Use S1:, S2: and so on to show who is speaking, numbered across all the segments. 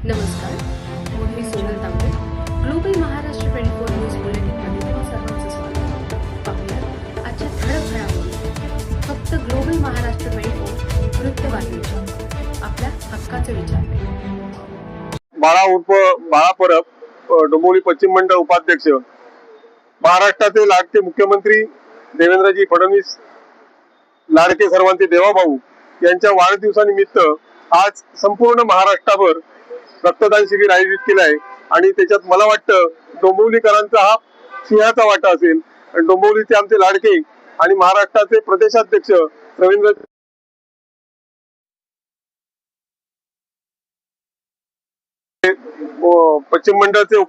S1: नमस्कार, मी सोनल तांबे. Global Maharashtra 24 news बुलेटिनमध्ये तुम्हा सर्वांचं स्वागत. पाहूया आजच्या ठळक घडामोडी. फक्त ग्लोबल महाराष्ट्र 24 वृत्तवाहिनीच्या आपल्या हक्काचे विचार.
S2: बाळा उर्फ बाळा परब, डोंबिवली पश्चिम मंडळ उपाध्यक्ष, महाराष्ट्राचे लाडके मुख्यमंत्री देवेंद्रजी फडणवीस, लाडके सर्वांचे देवाभाऊ यांच्या वाढदिवसानिमित्त आज संपूर्ण महाराष्ट्राभर रक्तदान शिबिर आयोजित केलं आहे. आणि त्याच्यात मला वाटतं डोंबिवलीकरांचा हा सिंहाचा वाटा असेल. आणि डोंबिवलीचे आमचे लाडके आणि महाराष्ट्राचे प्रदेशाध्यक्ष रवींद्र पश्चिम मंडळचे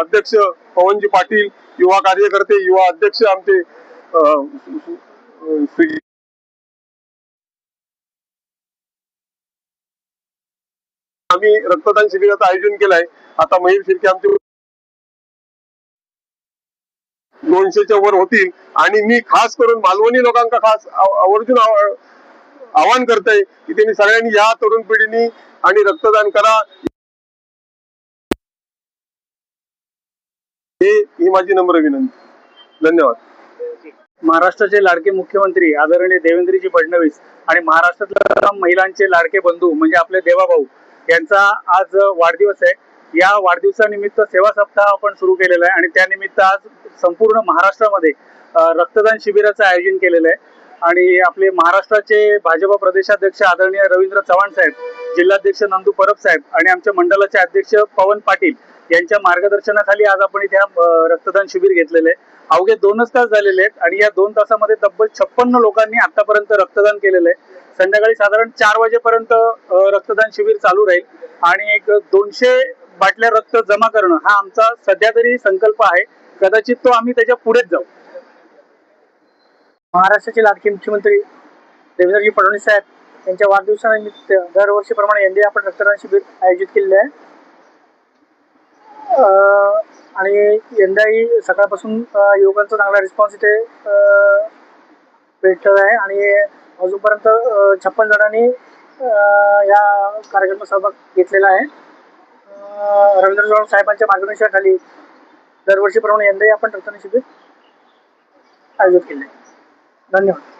S2: अध्यक्ष पवनजी पाटील, युवा कार्यकर्ते, युवा अध्यक्ष आमचे आम्ही रक्तदान शिबिराचं आयोजन केलंय. आता मयूर शिर्के आमचे 200च्या वर होतील. आणि मी खास करून मालवणी लोकांना खास आवर्जून आवाहन करतोय की त्यांनी सगळ्यांनी या तरुण पिढीनी आणि रक्तदान करा. ही माझी नम्र विनंती. धन्यवाद.
S3: महाराष्ट्राचे लाडके मुख्यमंत्री आदरणीय देवेंद्रजी फडणवीस आणि महाराष्ट्रातल्या महिलांचे लाडके बंधू म्हणजे आपले देवाभाऊ यांचा आज वाढदिवस आहे. या वाढदिवसानिमित्त सेवा सप्ताह आपण सुरू केलेला आहे आणि त्यानिमित्त आज संपूर्ण महाराष्ट्रामध्ये रक्तदान शिबिराचं आयोजन केलेलं आहे. आणि आपले महाराष्ट्राचे भाजप प्रदेशाध्यक्ष आदरणीय रवींद्र चव्हाण साहेब, जिल्हाध्यक्ष नंदू परब साहेब आणि आमच्या मंडळाचे अध्यक्ष पवन पाटील यांच्या मार्गदर्शनाखाली आज आपण इथे रक्तदान शिबिर घेतलेलं आहे. अवघे 2च तास झालेले आहेत आणि या 2 तासामध्ये तब्बल 56 लोकांनी आतापर्यंत रक्तदान केलेलं आहे. संध्याकाळी साधारण 4 वाजेपर्यंत रक्तदान शिबिर चालू राहील आणि एक 200 बाटल्या रक्त जमा करणं हा आमचा सध्या तरी संकल्प आहे. कदाचित तो आम्ही त्याच्या पुढेच जाऊ. महाराष्ट्राचे लाडके मुख्यमंत्री देवेंद्रजी फडणवीस साहेब यांच्या वाढदिवसानिमित्त दरवर्षीप्रमाणे यंदा आपण रक्तदान शिबिर आयोजित केलेले आहे. आणि यंदाही सकाळपासून युवकांचा चांगला रिस्पॉन्स इथे भेटत आहे आणि अजूनपर्यंत 56 जणांनी या कार्यक्रमात सहभाग घेतलेला आहे. रवींद्र चव्हाण साहेबांच्या मार्गदर्शनाखाली दरवर्षीप्रमाणे यंदाही आपण रक्तदान शिबिर आयोजित केले आहे. धन्यवाद.